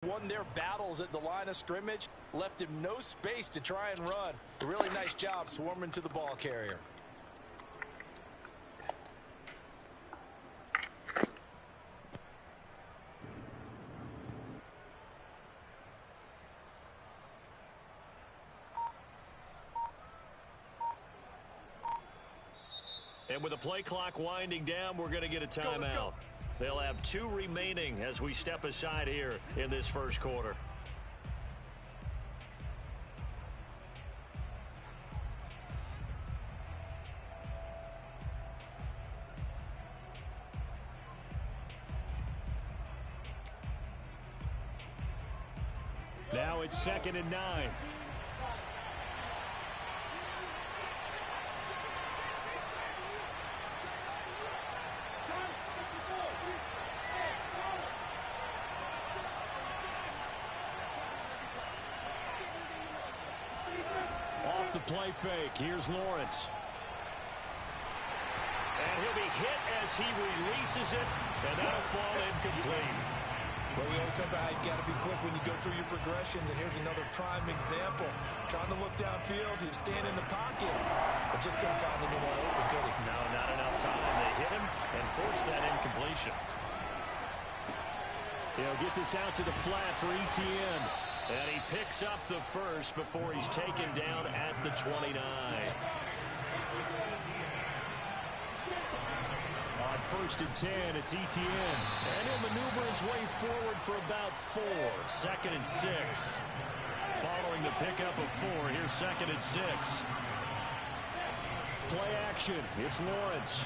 won their battles at the line of scrimmage, left him no space to try and run. A really nice job swarming to the ball carrier. And with the play clock winding down, we're going to get a timeout. They'll have 2 remaining as we step aside here in this first quarter. Now it's 2nd and 9. Off the play fake. Here's Lawrence. And he'll be hit as he releases it, and that'll fall incomplete. Well, we always talk about how you've got to be quick when you go through your progressions, and here's another prime example. Trying to look downfield, he was standing in the pocket, but just couldn't find anyone open, could he? No, not enough time. They hit him and forced that incompletion. He'll get this out to the flat for Etienne. And he picks up the first before he's taken down at the 29. On 1st and 10, it's Etienne. And he'll maneuver his way forward for about 4. 2nd and 6. Following the pickup of 4, here's 2nd and 6. Play action. It's Lawrence.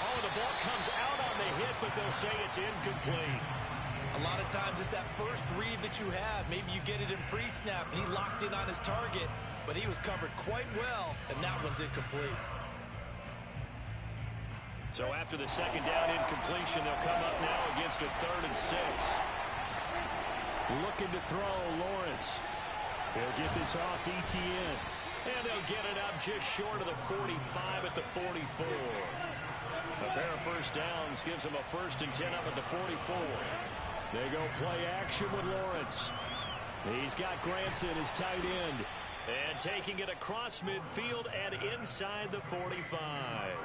Oh, the ball comes out on the hit, but they'll say it's incomplete. A lot of times it's that first read that you have. Maybe you get it in pre-snap, and he locked in on his target, but he was covered quite well, and that one's incomplete. So after the 2nd down incompletion, they'll come up now against a 3rd and 6. Looking to throw, Lawrence. He'll get this off to Etienne. And they'll get it up just short of the 45 at the 44. A pair of first downs gives them a 1st and 10 up at the 44. They go play action with Lawrence. He's got Granson, his tight end. And taking it across midfield and inside the 45.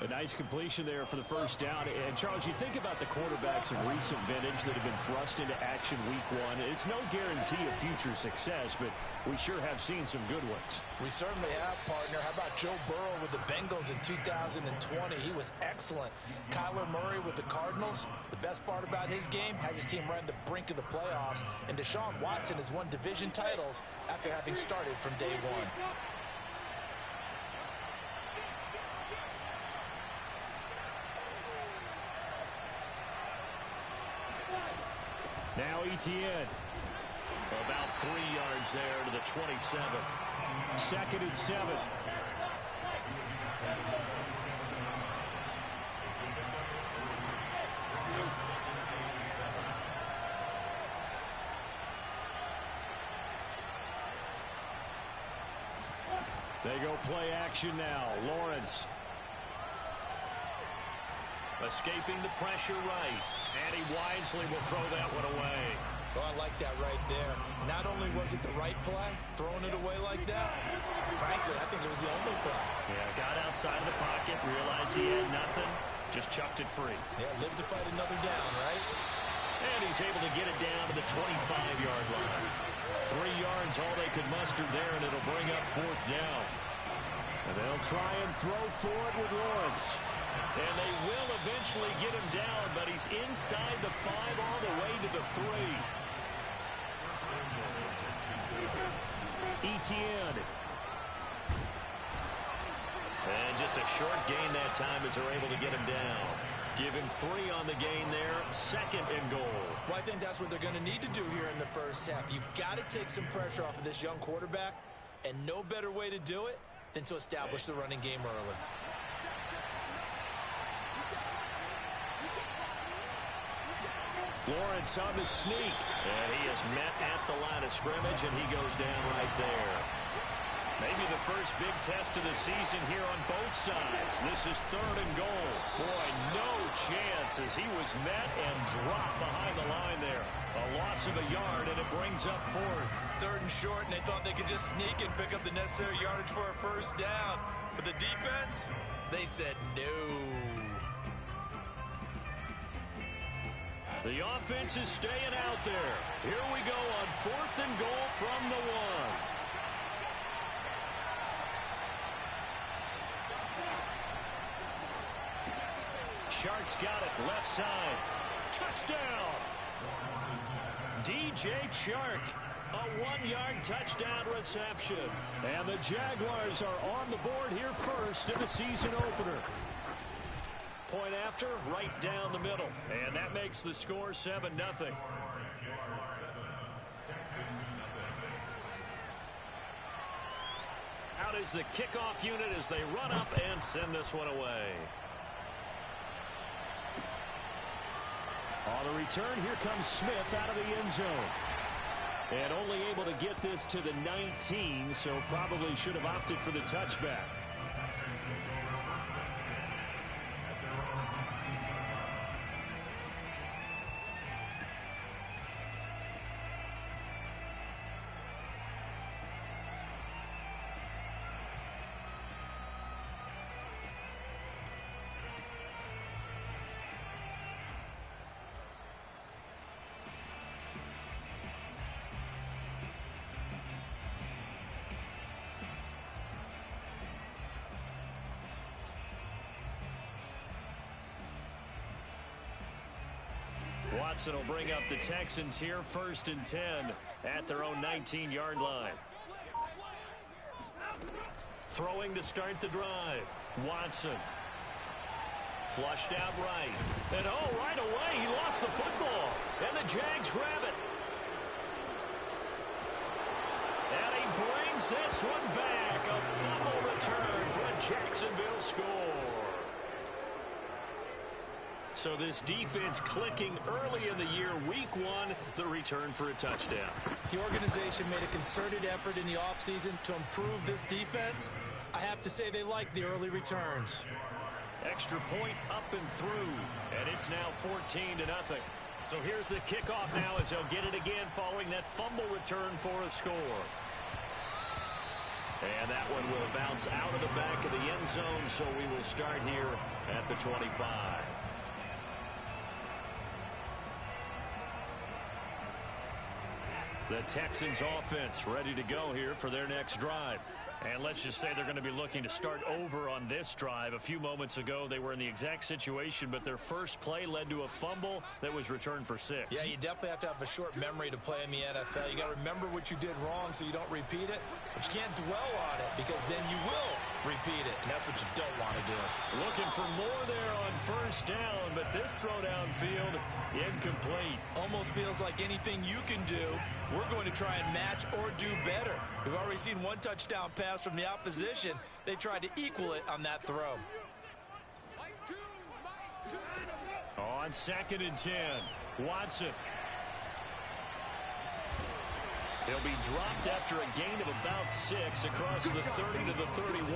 A nice completion there for the first down. And, Charles, you think about the quarterbacks of recent vintage that have been thrust into action week 1. It's no guarantee of future success, but we sure have seen some good ones. We certainly have, partner. How about Joe Burrow with the Bengals in 2020? He was excellent. Kyler Murray with the Cardinals. The best part about his game, has his team right on the brink of the playoffs. And Deshaun Watson has won division titles after having started from day 1. Now Etienne. About 3 yards there to the 27. 2nd and 7. They go play action now. Lawrence. Escaping the pressure right. And he wisely will throw that one away. Oh, I like that right there. Not only was it the right play, throwing it away like that, frankly, I think it was the only play. Yeah, got outside of the pocket, realized he had nothing, just chucked it free. Yeah, live to fight another down, right? And he's able to get it down to the 25-yard line. 3 yards, all they could muster there, and it'll bring up 4th down. And they'll try and throw for it with Lawrence. And they will eventually get him down, but he's inside the 5 all the way to the 3. Etienne. And just a short gain that time as they're able to get him down. Give him 3 on the gain there. 2nd and goal. Well, I think that's what they're going to need to do here in the first half. You've got to take some pressure off of this young quarterback, and no better way to do it than to establish the running game early. Lawrence on the sneak. And he is met at the line of scrimmage, and he goes down right there. Maybe the first big test of the season here on both sides. This is 3rd and goal. Boy, no chance as he was met and dropped behind the line there. A loss of a yard, and it brings up 4th. 3rd and short, and they thought they could just sneak and pick up the necessary yardage for a first down. But the defense, they said no. The offense is staying out there. Here we go on 4th and goal from the 1. Sharks got it, left side. Touchdown! DJ Chark, a 1-yard touchdown reception. And the Jaguars are on the board here first in the season opener. Point after, right down the middle. And that makes the score 7-0. Out is the kickoff unit as they run up and send this one away. On the return, here comes Smith out of the end zone. And only able to get this to the 19, so probably should have opted for the touchback. Watson will bring up the Texans here 1st and 10 at their own 19-yard line. Throwing to start the drive. Watson. Flushed out right. And right away he lost the football. And the Jags grab it. And he brings this one back. A fumble return for a Jacksonville score. So this defense clicking early in the year, week 1, the return for a touchdown. The organization made a concerted effort in the offseason to improve this defense. I have to say they like the early returns. Extra point up and through, and it's now 14-0. So here's the kickoff now as they'll get it again following that fumble return for a score. And that one will bounce out of the back of the end zone, so we will start here at the 25. The Texans offense ready to go here for their next drive. And let's just say they're going to be looking to start over on this drive. A few moments ago, they were in the exact situation, but their first play led to a fumble that was returned for 6. Yeah, you definitely have to have a short memory to play in the NFL. You got to remember what you did wrong so you don't repeat it, but you can't dwell on it because then you will repeat it, and that's what you don't want to do. Looking for more there on first down, but this throw downfield incomplete. Almost feels like anything you can do, we're going to try and match or do better. We've already seen one touchdown pass from the opposition. They tried to equal it on that throw. On 2nd and 10, Watson. He'll be dropped after a gain of about 6 across the 30 to the 31.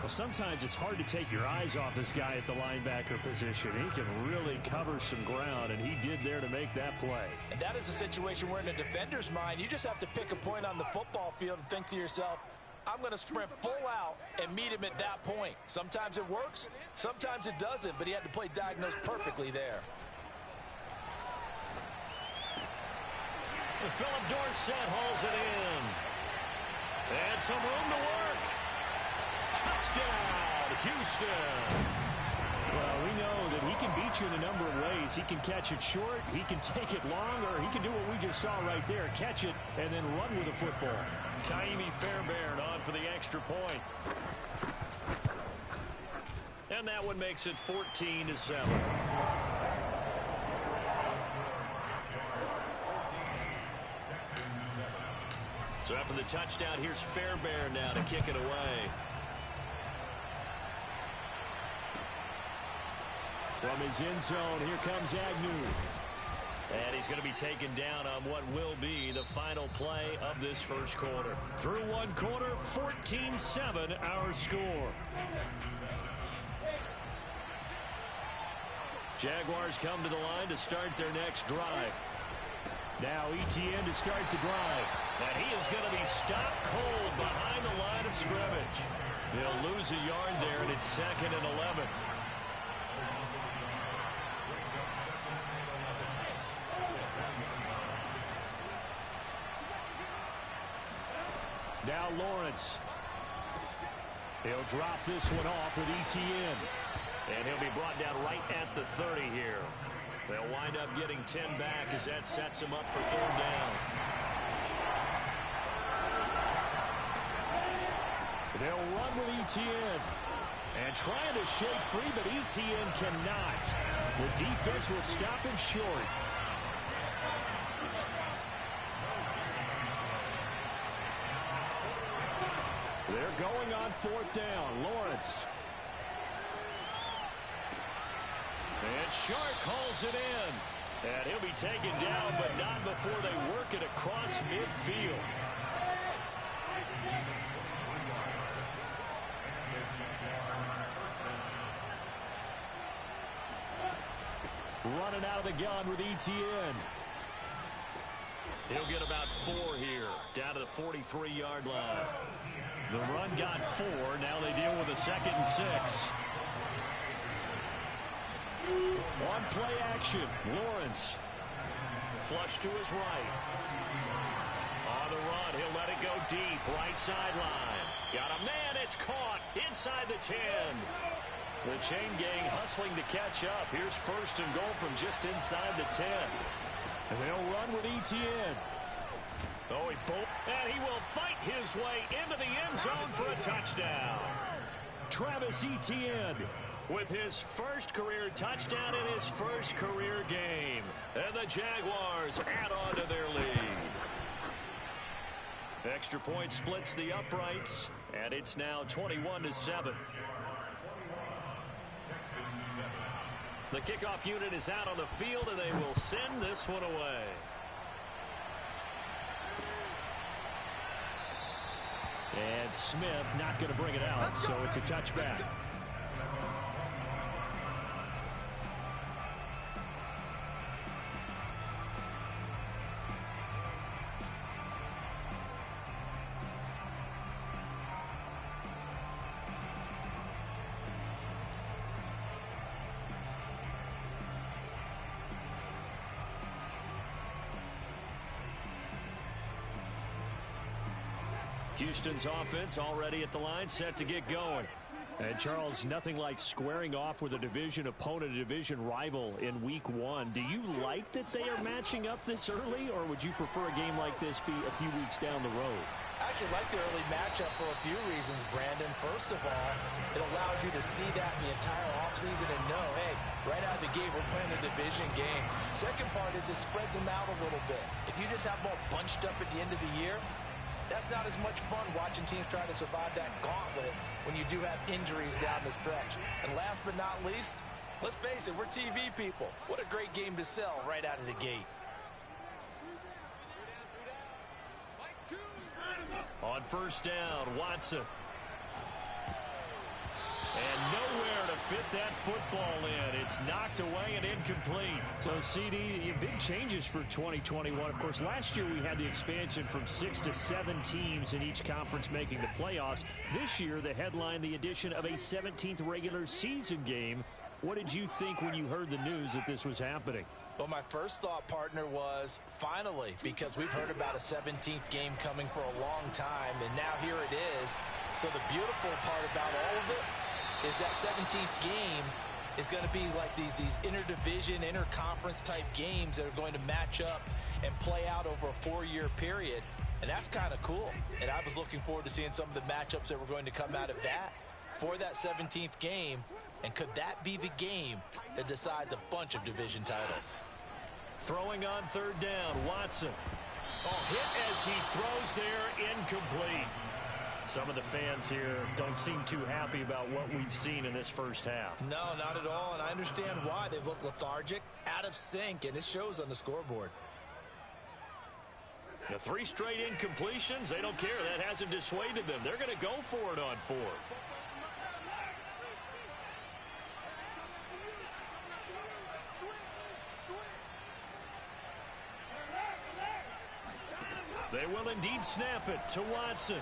Well, sometimes it's hard to take your eyes off this guy at the linebacker position. He can really cover some ground, and he did there to make that play. And that is a situation where in a defender's mind, you just have to pick a point on the football field and think to yourself, I'm going to sprint full out and meet him at that point. Sometimes it works, sometimes it doesn't, but he had to play diagnosed perfectly there. Philip Dorsett hauls it in. And some room to work. Touchdown, Houston. Well, we know that he can beat you in a number of ways. He can catch it short, he can take it long, or he can do what we just saw right there, catch it and then run with the football. Kaimi Fairbairn on for the extra point. And that one makes it 14-7. So after the touchdown, here's Fairbairn now to kick it away. From his end zone, here comes Agnew. And he's he's going to be taken down on what will be the final play of this first quarter. Through one quarter, 14-7 our score. Jaguars come to the line to start their next drive. Now ETN to start the drive. And he is going to be stopped cold behind the line of scrimmage. He'll lose a yard there, and it's 2nd and 11. Now Lawrence. He'll drop this one off with ETN. And he'll be brought down right at the 30 here. They'll wind up getting 10 back as that sets them up for 3rd down. They'll run with ETN. And trying to shake free, but ETN cannot. The defense will stop him short. They're going on 4th down. Lawrence. And Shark calls it in. And he'll be taken down, but not before they work it across midfield. Running out of the gun with ETN. He'll get about 4 here, down to the 43-yard line. The run got 4. Now they deal with a 2nd and 6. On play action, Lawrence. Flush to his right. On the run, he'll let it go deep, right sideline. Got a man, it's caught inside the 10. The chain gang hustling to catch up. Here's 1st and goal from just inside the 10. And they'll run with ETN. Oh, and he will fight his way into the end zone for a touchdown. Travis Etienne with his first career touchdown in his first career game. And the Jaguars add on to their lead. Extra point splits the uprights, and it's now 21-7. The kickoff unit is out on the field, and they will send this one away. And Smith not going to bring it out, so it's a touchback. Houston's offense already at the line, set to get going. And Charles, nothing like squaring off with a division opponent, a division rival in week 1. Do you like that they are matching up this early, or would you prefer a game like this be a few weeks down the road? I actually like the early matchup for a few reasons, Brandon. First of all, it allows you to see that the entire offseason and know, hey, right out of the gate, we're playing a division game. Second part is it spreads them out a little bit. If you just have them all bunched up at the end of the year, that's not as much fun watching teams try to survive that gauntlet when you do have injuries down the stretch. And last but not least, let's face it, we're TV people. What a great game to sell right out of the gate. On first down, Watson. And nowhere to fit that football in. It's knocked away and incomplete. So, CD, big changes for 2021. Of course, last year we had the expansion from 6 to 7 teams in each conference making the playoffs. This year, the headline, the addition of a 17th regular season game. What did you think when you heard the news that this was happening? Well, my first thought, partner, was finally, because we've heard about a 17th game coming for a long time, and now here it is. So the beautiful part about all of it is that 17th game is going to be like these interdivision, interconference type games that are going to match up and play out over a 4-year period. And that's kind of cool. And I was looking forward to seeing some of the matchups that were going to come out of that for that 17th game. And could that be the game that decides a bunch of division titles? Throwing on third down, Watson. Oh, hit as he throws there, incomplete. Some of the fans here don't seem too happy about what we've seen in this first half. No, not at all, and I understand why. They've looked lethargic, out of sync, and it shows on the scoreboard. The 3 straight incompletions, they don't care. That hasn't dissuaded them. They're going to go for it on 4th. They will indeed snap it to Watson.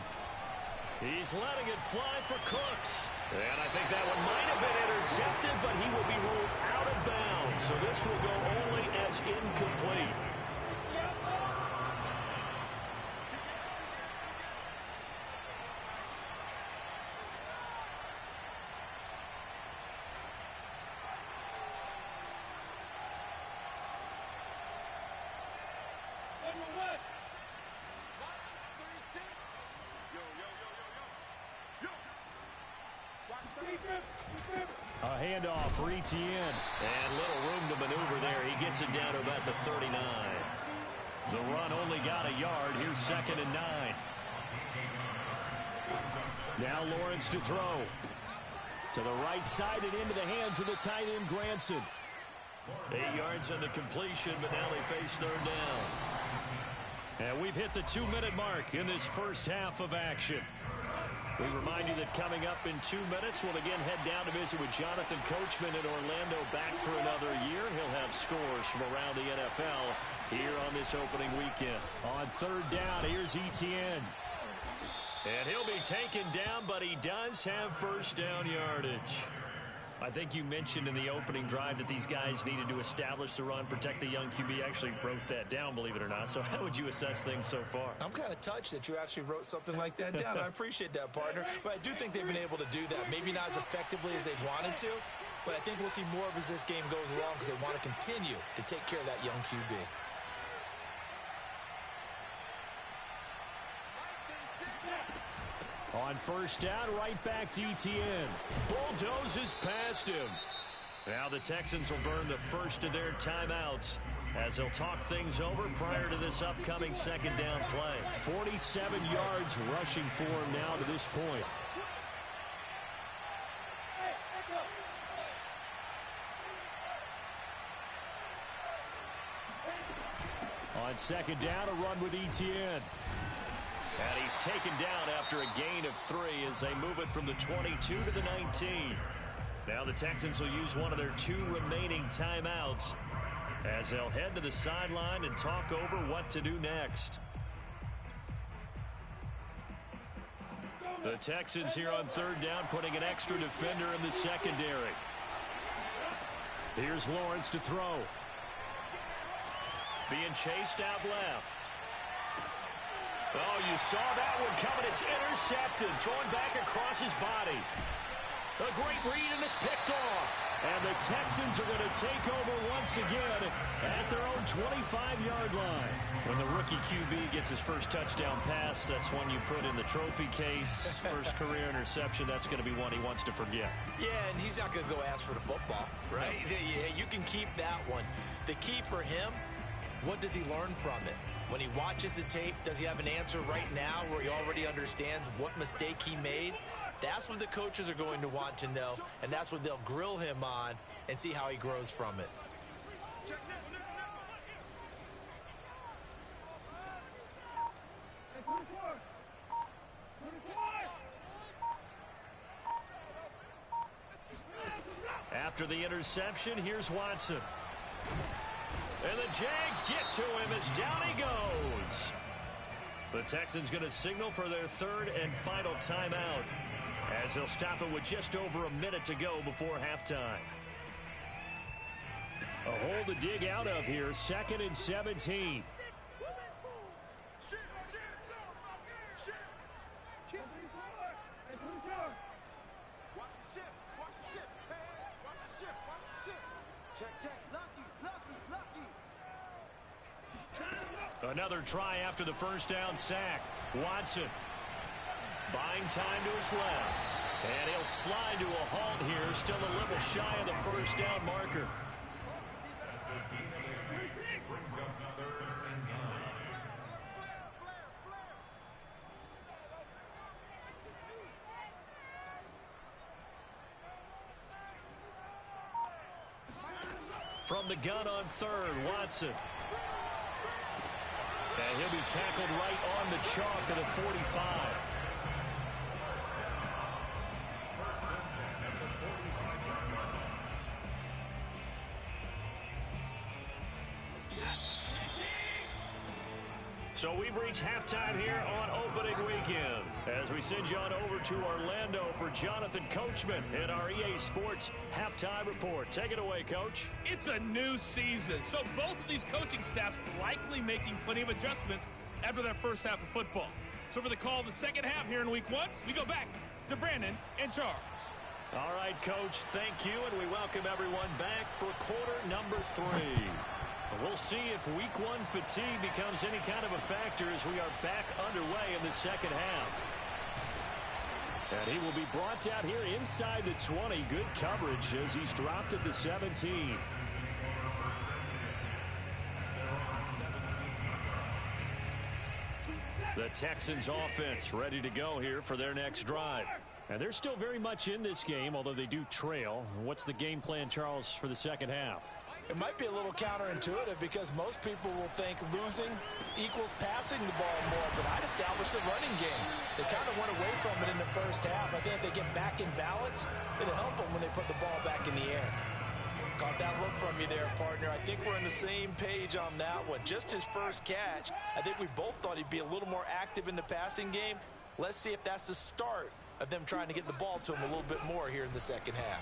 He's letting it fly for Cooks. And I think that one might have been intercepted, but he will be ruled out of bounds. So this will go only as incomplete. A handoff for Etienne. And little room to maneuver there. He gets it down to about the 39. The run only got a yard. Here's 2nd and 9. Now Lawrence to throw. To the right side and into the hands of the tight end, Granson. 8 yards on the completion, but now they face 3rd down. And we've hit the 2-minute mark in this first half of action. We remind you that coming up in 2 minutes, we'll again head down to visit with Jonathan Coachman in Orlando, back for another year. He'll have scores from around the NFL here on this opening weekend. On 3rd down, here's Etienne. And he'll be taken down, but he does have first down yardage. I think you mentioned in the opening drive that these guys needed to establish the run, protect the young QB. I actually wrote that down, believe it or not. So how would you assess things so far? I'm kind of touched that you actually wrote something like that down. I appreciate that, partner. But I do think they've been able to do that. Maybe not as effectively as they wanted to, but I think we'll see more of as this game goes along because they want to continue to take care of that young QB. On 1st down, right back to Etienne. Bulldozes past him. Now the Texans will burn the first of their timeouts as they'll talk things over prior to this upcoming 2nd down play. 47 yards rushing for him now to this point. On 2nd down, a run with Etienne. And he's taken down after a gain of 3 as they move it from the 22 to the 19. Now the Texans will use one of their 2 remaining timeouts as they'll head to the sideline and talk over what to do next. The Texans here on 3rd down putting an extra defender in the secondary. Here's Lawrence to throw. Being chased out left. Oh, you saw that one coming. It's intercepted. Throwing back across his body. A great read, and it's picked off. And the Texans are going to take over once again at their own 25-yard line. When the rookie QB gets his first touchdown pass, that's one you put in the trophy case. First career interception, that's going to be one he wants to forget. Yeah, and he's not going to go ask for the football, right? Yeah, you can keep that one. The key for him, what does he learn from it? When he watches the tape, does he have an answer right now where he already understands what mistake he made? That's what the coaches are going to want to know, and that's what they'll grill him on and see how he grows from it. After the interception, here's Watson. And the Jags get to him as down he goes. The Texans going to signal for their 3rd and final timeout as they'll stop it with just over a minute to go before halftime. A hole to dig out of here, 2nd and 17. Another try after the first down sack. Watson buying time to his left. And he'll slide to a halt here. Still a little shy of the first down marker. From the gun on third, Watson. And he'll be tackled right on the chalk of the 45. So we've reached halftime here on opening weekend as we send you on over to Orlando for Jonathan Coachman in our EA Sports Halftime Report. Take it away, Coach. It's a new season, so both of these coaching staffs likely making plenty of adjustments after their first half of football. So for the call of the second half here in week one, we go back to Brandon and Charles. All right, Coach, thank you, and we welcome everyone back for quarter number 3. We'll see if week one fatigue becomes any kind of a factor as we are back underway in the second half. And he will be brought down here inside the 20. Good coverage as he's dropped at the 17. The Texans offense ready to go here for their next drive. And they're still very much in this game, although they do trail. What's the game plan, Charles, for the second half? It might be a little counterintuitive because most people will think losing equals passing the ball more, but I'd establish the running game. They kind of went away from it in the first half. I think if they get back in balance, it'll help them when they put the ball back in the air. Caught that look from you there, partner. I think we're on the same page on that one. Just his first catch, I think we both thought he'd be a little more active in the passing game. Let's see if that's the start of them trying to get the ball to him a little bit more here in the second half.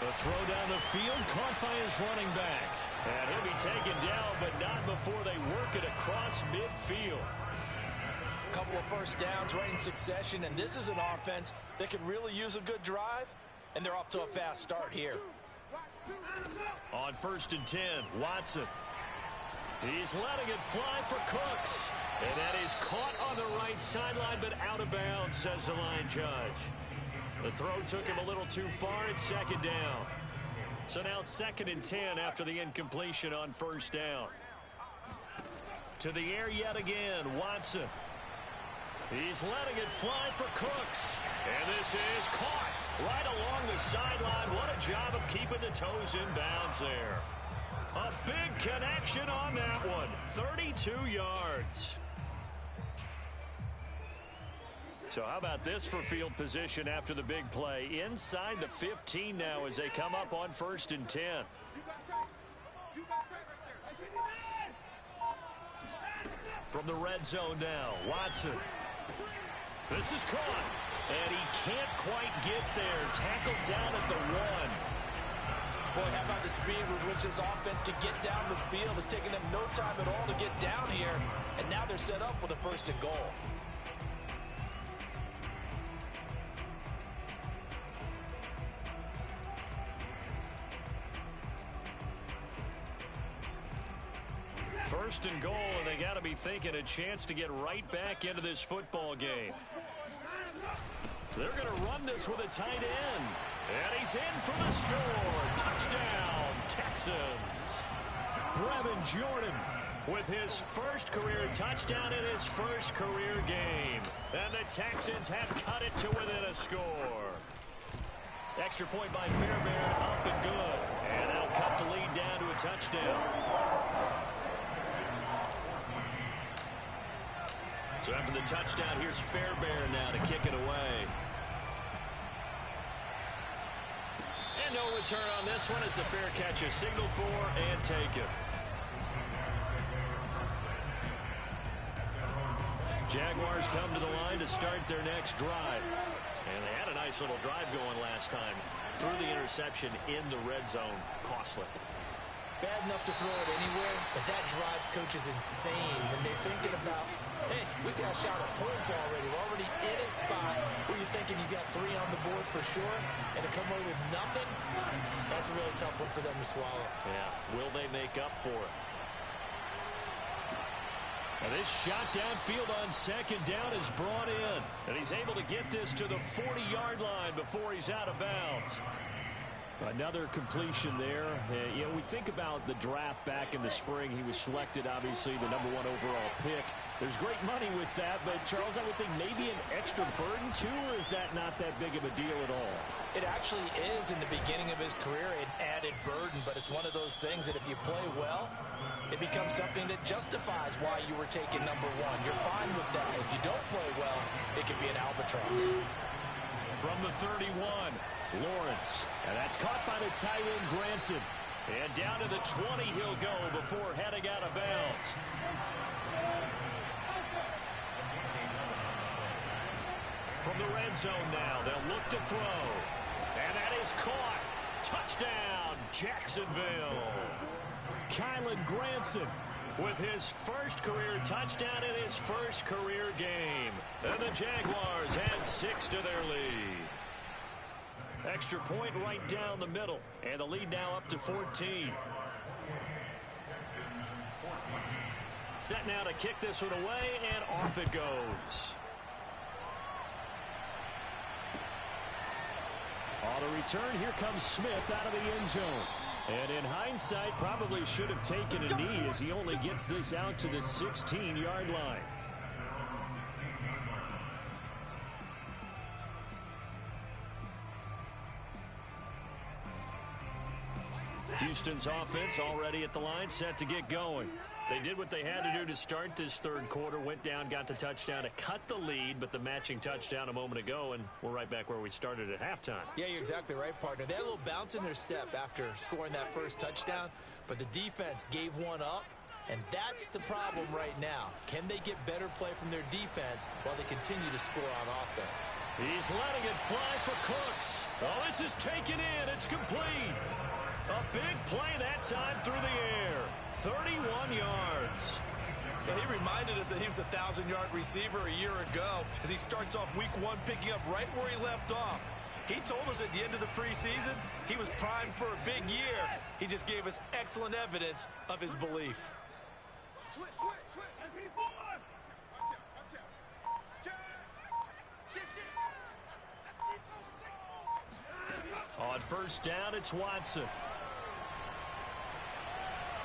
The throw down the field, caught by his running back. And he'll be taken down, but not before they work it across midfield. A couple of first downs right in succession, and this is an offense that could really use a good drive, and they're off to a fast start here. On 1st and 10, Watson. He's letting it fly for Cooks. And that is caught on the right sideline, but out of bounds, says the line judge. The throw took him a little too far. It's second down. So now 2nd and 10 after the incompletion on 1st down. To the air yet again, Watson. He's letting it fly for Cooks. And this is caught right along the sideline. What a job of keeping the toes in bounds there. A big connection on that one. 32 yards. So how about this for field position after the big play? Inside the 15 now as they come up on 1st and 10. From the red zone now, Watson. This is caught. And he can't quite get there. Tackled down at the 1. Boy, how about the speed with which this offense can get down the field? It's taken them no time at all to get down here. And now they're set up with a 1st and goal. First and goal, and they got to be thinking a chance to get right back into this football game. They're going to run this with a tight end. And he's in for the score. Touchdown, Texans. Brevin Jordan with his first career touchdown in his first career game. And the Texans have cut it to within a score. Extra point by Fairbairn, up and good. And they'll cut the lead down to a touchdown. So after the touchdown, here's Fairbairn now to kick it away. And no return on this one as the fair catch is signaled for and taken. Jaguars come to the line to start their next drive. And they had a nice little drive going last time. Threw the interception in the red zone. Costly. Bad enough to throw it anywhere, but that drives coaches insane when they're thinking about, hey, we got a shot at points already. We're already in a spot where you're thinking you got 3 on the board for sure, and to come away with nothing, that's a really tough one for them to swallow. Yeah, will they make up for it? And this shot downfield on 2nd down is brought in, and he's able to get this to the 40-yard line before he's out of bounds. Another completion there. We think about the draft back in the spring. He was selected, obviously, the #1 overall pick. There's great money with that, but Charles, I would think maybe an extra burden too, or is that not that big of a deal at all? It actually is in the beginning of his career an added burden, but it's one of those things that if you play well, it becomes something that justifies why you were taken #1. You're fine with that. If you don't play well, it can be an albatross. From the 31, Lawrence, and that's caught by the tight end Granson. and down to the 20 he'll go before heading out of bounds. From the red zone now, they'll look to throw. And that is caught. Touchdown, Jacksonville. Kylan Granson with his first career touchdown in his first career game. And the Jaguars add 6 to their lead. Extra point right down the middle. And the lead now up to 14. Set now to kick this one away, and off it goes. On the return, here comes Smith out of the end zone. And in hindsight, probably should have taken a knee as he only gets this out to the 16-yard line. Houston's offense already at the line, set to get going. They did what they had to do to start this third quarter, went down, got the touchdown to cut the lead, but the matching touchdown a moment ago, and we're right back where we started at halftime. Yeah, you're exactly right, partner. They had a little bounce in their step after scoring that first touchdown, but the defense gave one up, and that's the problem right now. Can they get better play from their defense while they continue to score on offense? He's letting it fly for Cooks. Oh, this is taken in. It's complete. A big play that time through the air. 31 yards. Yeah, he reminded us that he was a 1,000-yard receiver a year ago as he starts off week 1 picking up right where he left off. He told us at the end of the preseason he was primed for a big year. He just gave us excellent evidence of his belief. On first down, it's Watson.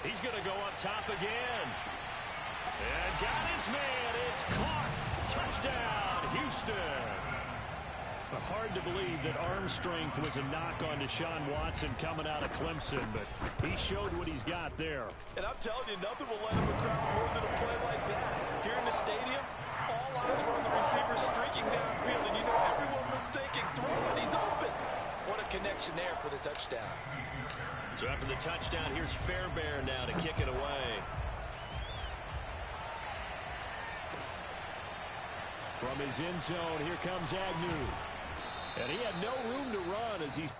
He's going to go up top again. And got his man. It's caught. Touchdown, Houston. Hard to believe that arm strength was a knock on Deshaun Watson coming out of Clemson, but he showed what he's got there. And I'm telling you, nothing will let him a crowd more than a play like that. Here in the stadium, all eyes were on the receiver streaking downfield, and you know everyone was thinking, throw it, he's open. What a connection there for the touchdown. So after the touchdown, here's Fairbairn now to kick it away. From his end zone, here comes Agnew. And he had no room to run as he's...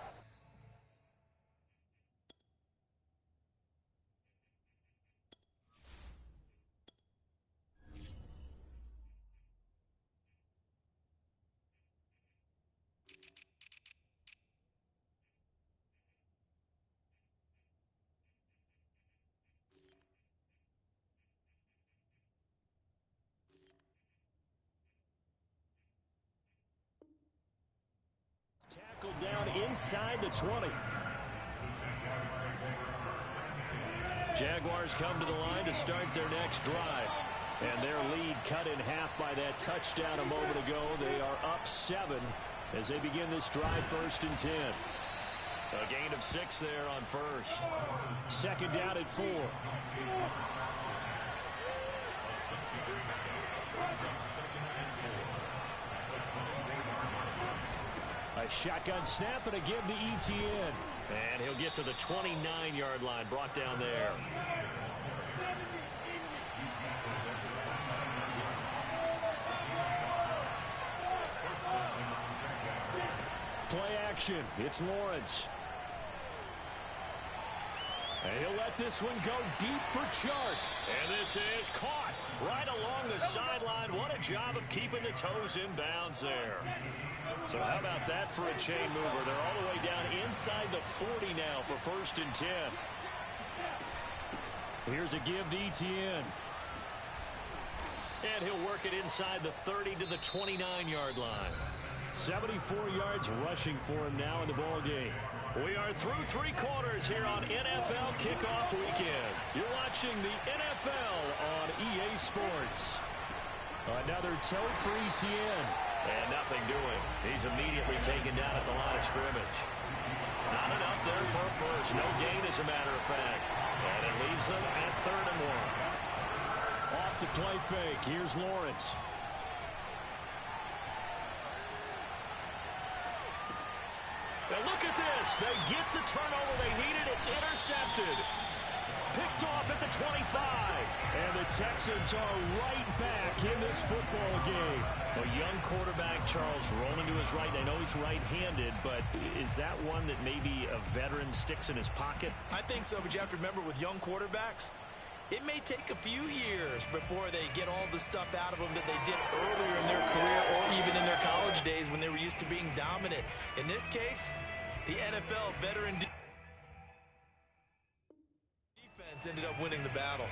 down inside the 20. Jaguars come to the line to start their next drive. And their lead cut in half by that touchdown a moment ago. They are up 7 as they begin this drive, 1st and 10. A gain of 6 there on first. Second down at 4. A shotgun snap and a give to Etienne. And he'll get to the 29-yard line, brought down there. Play action. It's Lawrence. And he'll let this one go deep for Chark. And this is caught right along the sideline. What a job of keeping the toes in bounds there. So how about that for a chain mover? They're all the way down inside the 40 now for 1st and 10. Here's a give to Etienne. And he'll work it inside the 30 to the 29-yard line. 74 yards rushing for him now in the ball game. We are through 3 quarters here on NFL Kickoff Weekend. You're watching the NFL on EA Sports. Another tote for Etienne. And nothing doing. He's immediately taken down at the line of scrimmage. Not enough there for a first. No gain, as a matter of fact. And it leaves them at 3rd and 1. Off the play fake. Here's Lawrence. And look at this. They get the turnover they needed. It's intercepted. Picked off at the 25. And the Texans are right back in this football game. A young quarterback, Charles, rolling to his right. I know he's right-handed, but is that one that maybe a veteran sticks in his pocket? I think so, but you have to remember with young quarterbacks, it may take a few years before they get all the stuff out of them that they did earlier in their career or even in their college days when they were used to being dominant. In this case, the NFL veteran defense ended up winning the battle.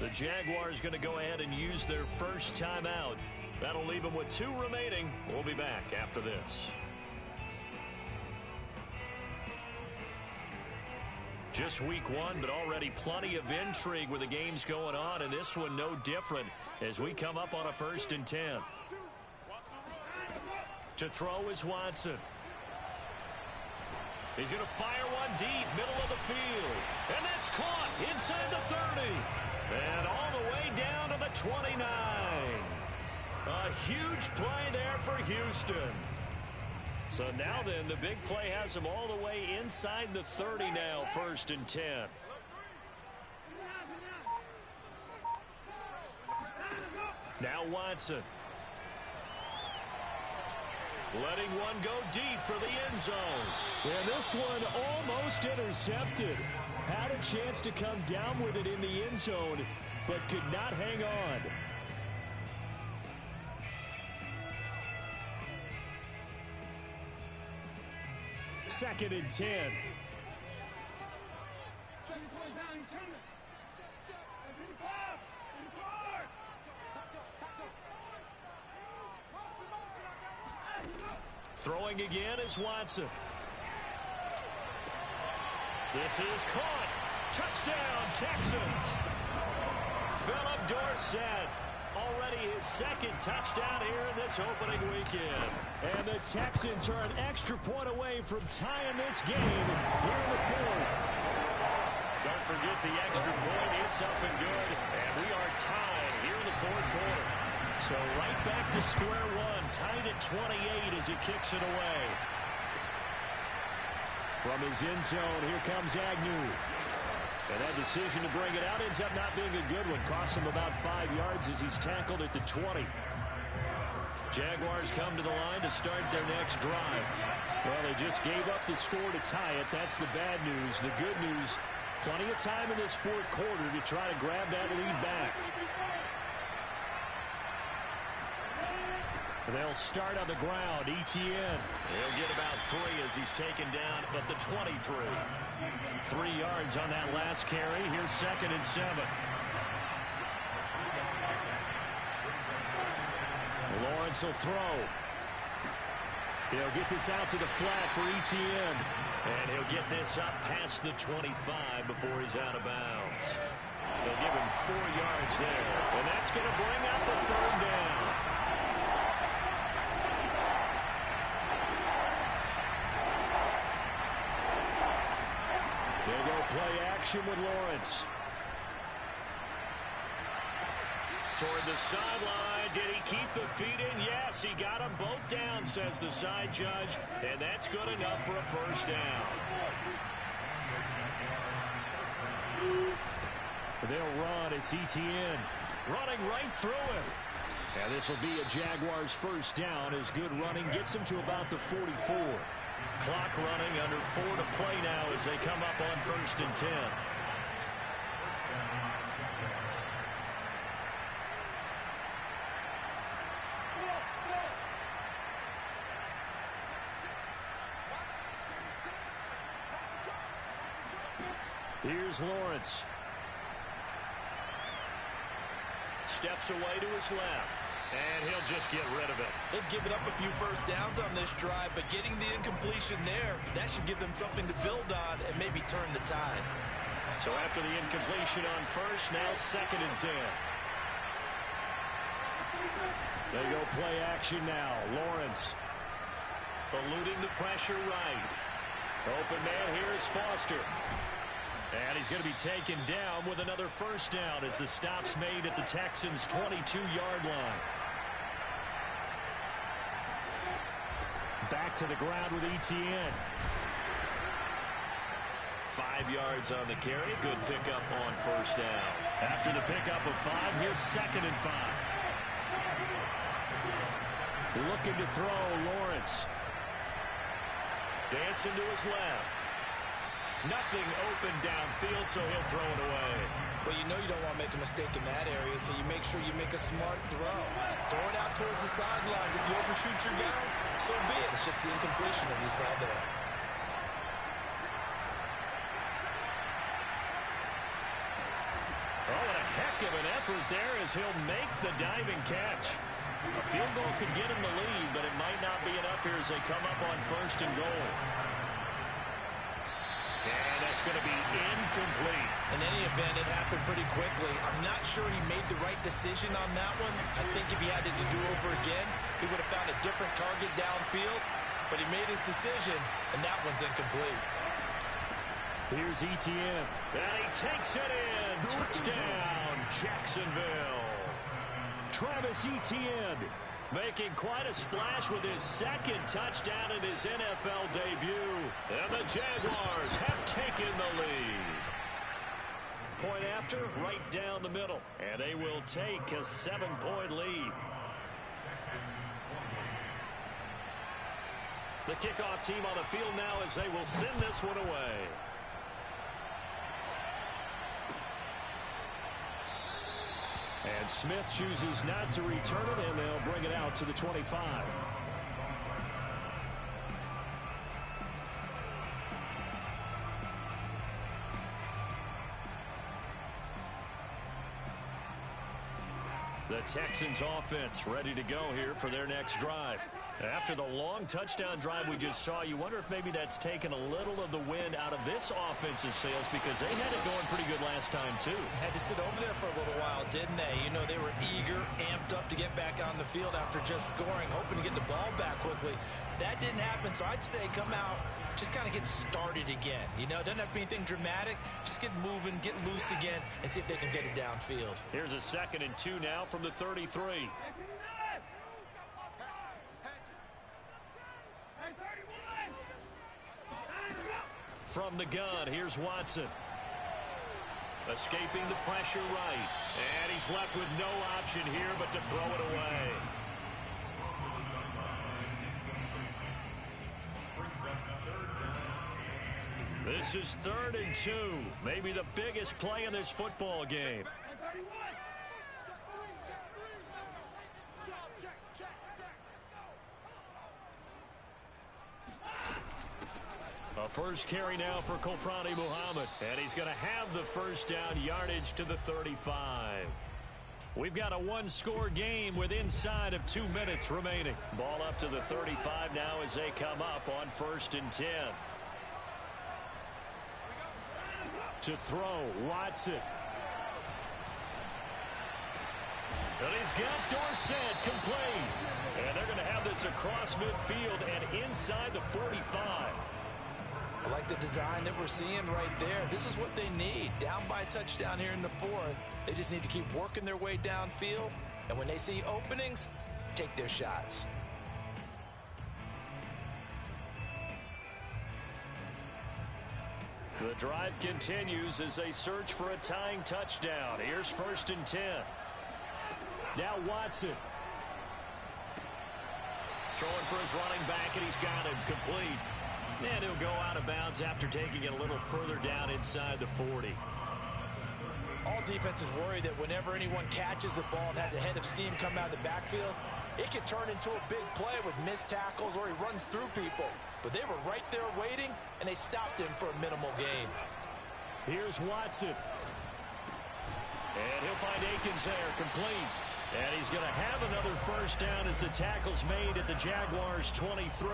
The Jaguars going to go ahead and use their first timeout. That'll leave them with 2 remaining. We'll be back after this. Just week 1, but already plenty of intrigue with the games going on, and this one no different as we come up on a 1st and 10. To throw is Watson. He's going to fire one deep, middle of the field. And that's caught inside the 30. And all the way down to the 29. A huge play there for Houston. So now then, the big play has him all the way inside the 30 now, 1st and 10. Now Watson. Letting one go deep for the end zone. And this one almost intercepted. Had a chance to come down with it in the end zone, but could not hang on. Second and 10. Throwing again is Watson. This is caught. Touchdown, Texans. Philip Dorsett. Already his 2nd touchdown here in this opening weekend. And the Texans are an extra point away from tying this game here in the 4th. Don't forget the extra point. It's up and good. And we are tied here in the 4th quarter. So right back to square one. Tied at 28 as he kicks it away. From his end zone, here comes Agnew. And that decision to bring it out ends up not being a good one. Costs him about 5 yards as he's tackled at the 20. Jaguars come to the line to start their next drive. Well, they just gave up the score to tie it. That's the bad news. The good news, plenty of time in this 4th quarter to try to grab that lead back. They'll start on the ground. Etienne. He'll get about 3 as he's taken down at the 23. 3 yards on that last carry. Here's 2nd and 7. Lawrence will throw. He'll get this out to the flat for Etienne. And he'll get this up past the 25 before he's out of bounds. They'll give him 4 yards there. And that's going to bring up the 3rd down. They'll go play action with Lawrence. Toward the sideline. Did he keep the feet in? Yes, he got them both down, says the side judge. And that's good enough for a 1st down. They'll run. It's Etienne. Running right through him. And this will be a Jaguars 1st down as good running gets him to about the 44. Clock running, under 4 to play now as they come up on 1st and 10. Here's Lawrence. steps away to his left. And he'll just get rid of it. They've given up a few first downs on this drive, but getting the incompletion there, that should give them something to build on and maybe turn the tide. So after the incompletion on first, now 2nd and 10. They go play action now. Lawrence. Eluding the pressure right. Open man here is Foster. And he's going to be taken down with another first down as the stop's made at the Texans' 22-yard line. Back to the ground with Etienne. 5 yards on the carry. Good pickup on first down. After the pickup of 5, here's 2nd and 5. Looking to throw, Lawrence. Dancing to his left. Nothing open downfield, so he'll throw it away. Well, you know you don't want to make a mistake in that area, so you make sure you make a smart throw. Throw it out towards the sidelines. If you overshoot your guy, so be it. It's just the incompletion that we saw there. Oh, and a heck of an effort there as he'll make the diving catch. A field goal could get him the lead, but it might not be enough here as they come up on 1st and goal. And that's going to be incomplete. In any event, it happened pretty quickly. I'm not sure he made the right decision on that one. I think if he had it to do over again, he would have found a different target downfield. But he made his decision, and that one's incomplete. Here's Etienne. And he takes it in. Touchdown, Jacksonville. Travis Etienne making quite a splash with his 2nd touchdown in his NFL debut. And the Jaguars have taken the lead. Point after, right down the middle. And they will take a 7-point lead. The kickoff team on the field now as they will send this one away. And Smith chooses not to return it, and they'll bring it out to the 25. The Texans offense ready to go here for their next drive. After the long touchdown drive we just saw, you wonder if maybe that's taken a little of the wind out of this offense's sails because they had it going pretty good last time too. Had to sit over there for a little while, didn't they? You know, they were eager, amped up to get back on the field after just scoring, hoping to get the ball back quickly. That didn't happen, so I'd say come out, just kind of get started again. You know, it doesn't have to be anything dramatic. Just get moving, get loose again, and see if they can get it downfield. Here's a 2nd and 2 now from the 33. From the gun, here's Watson. Escaping the pressure right. And he's left with no option here but to throw it away. This is 3rd and 2. Maybe the biggest play in this football game. A first carry now for Kofrani Muhammad. And he's going to have the first down, yardage to the 35. We've got a one-score game with inside of 2 minutes remaining. Ball up to the 35 now as they come up on 1st and 10. To throw, Watson. And he's got Dorsett complete. And they're going to have this across midfield and inside the 45. I like the design that we're seeing right there. This is what they need. Down by a touchdown here in the 4th. They just need to keep working their way downfield. And when they see openings, take their shots. The drive continues as they search for a tying touchdown. Here's 1st and 10. Now Watson. Throwing for his running back, and he's got him complete. And he'll go out of bounds after taking it a little further down inside the 40. All defenses worry that whenever anyone catches the ball and has a head of steam come out of the backfield, it could turn into a big play with missed tackles or he runs through people. But they were right there waiting, and they stopped him for a minimal gain. Here's Watson. And he'll find Akins there, complete. And he's going to have another first down as the tackle's made at the Jaguars' 23.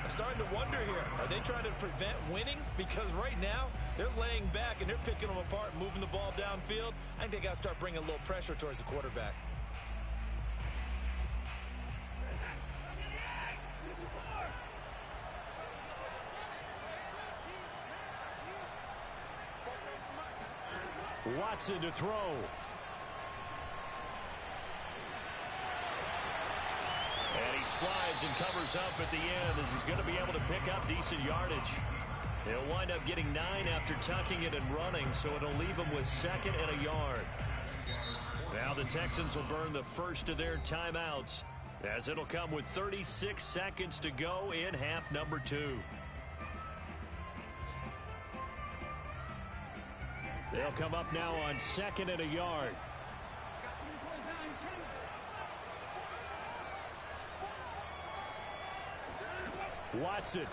I'm starting to wonder here, are they trying to prevent winning? Because right now, they're laying back and they're picking them apart, moving the ball downfield. I think they got to start bringing a little pressure towards the quarterback. Watson to throw. And he slides and covers up at the end as he's going to be able to pick up decent yardage. He'll wind up getting 9 after tucking it and running, so it'll leave him with 2nd and a yard. Now the Texans will burn the first of their timeouts, as it'll come with 36 seconds to go in half number 2. They'll come up now on 2nd and a yard. Watson.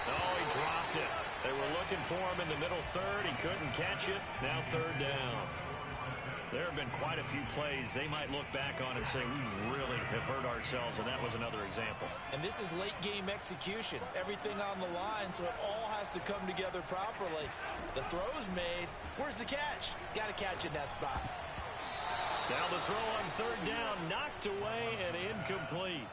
Oh, he dropped it. They were looking for him in the middle third. He couldn't catch it. Now 3rd down. There have been quite a few plays they might look back on and say, we really have hurt ourselves, and that was another example. And this is late game execution. Everything on the line, so it all has to come together properly. The throw's made. Where's the catch? Got to catch in that spot. Now the throw on 3rd down, knocked away and incomplete.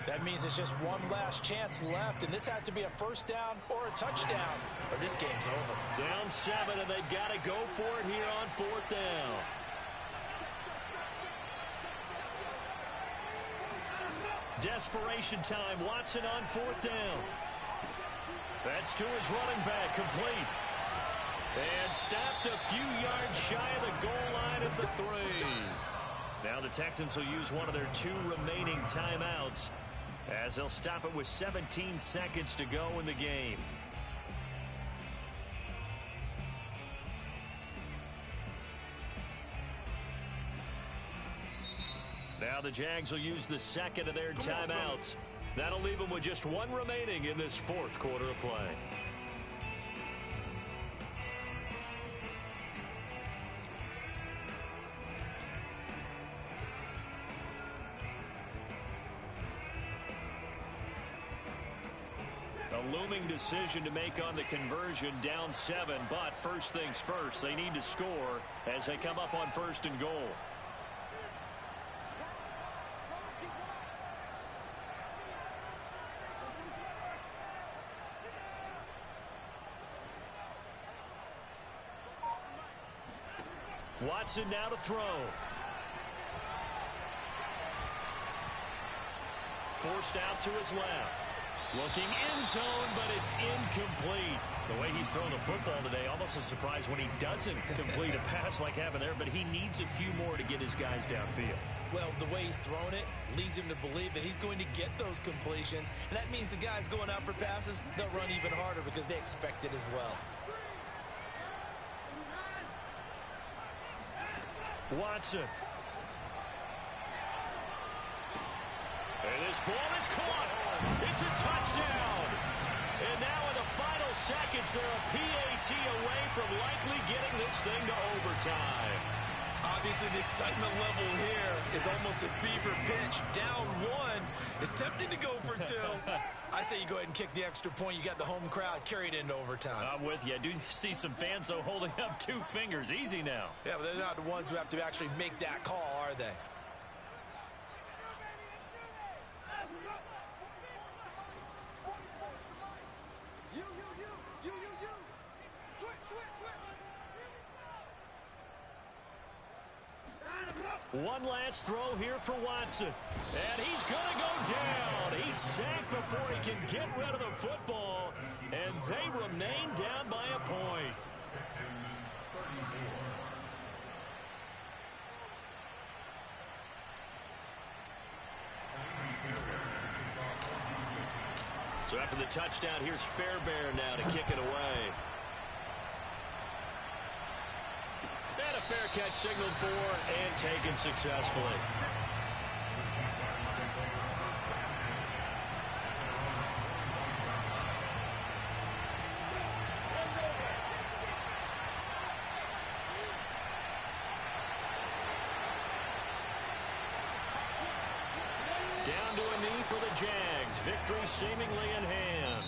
That means it's just one last chance left, and this has to be a first down or a touchdown, or this game's over. Down 7, and they've got to go for it here on 4th down. Desperation time. Watson on 4th down. That's to his running back, complete. And stopped a few yards shy of the goal line at the 3. Now the Texans will use one of their 2 remaining timeouts, as they'll stop it with 17 seconds to go in the game. Now the Jags will use the 2nd of their timeouts. That'll leave them with just 1 remaining in this 4th quarter of play. A looming decision to make on the conversion, down 7, but first things first, they need to score as they come up on 1st and goal. Watson now to throw. Forced out to his left. Looking end zone, but it's incomplete. The way he's thrown the football today, almost a surprise when he doesn't complete a pass like having there, but he needs a few more to get his guys downfield. Well, the way he's thrown it leads him to believe that he's going to get those completions, and that means the guys going out for passes, they'll run even harder because they expect it as well. Watson. And this ball is caught. It's a touchdown. And now in the final seconds, they're a PAT away from likely getting this thing to overtime. Obviously, the excitement level here is almost a fever pitch. Down 1. It's tempting to go for 2. I say you go ahead and kick the extra point. You got the home crowd carried into overtime. I'm with you. I do see some fans, though, holding up 2 fingers. Easy now. Yeah, but they're not the ones who have to actually make that call, are they? One last throw here for Watson. And he's going to go down. He's sacked before he can get rid of the football. And they remain down by a point. So after the touchdown, here's Fairbairn now to kick it away. And a fair catch signaled for and taken successfully. victory seemingly in hand.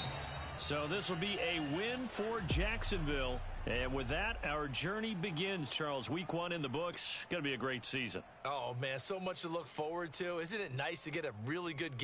So this will be a win for Jacksonville. And with that, our journey begins, Charles. Week 1 in the books. Going to be a great season. Oh, man, so much to look forward to. Isn't it nice to get a really good game?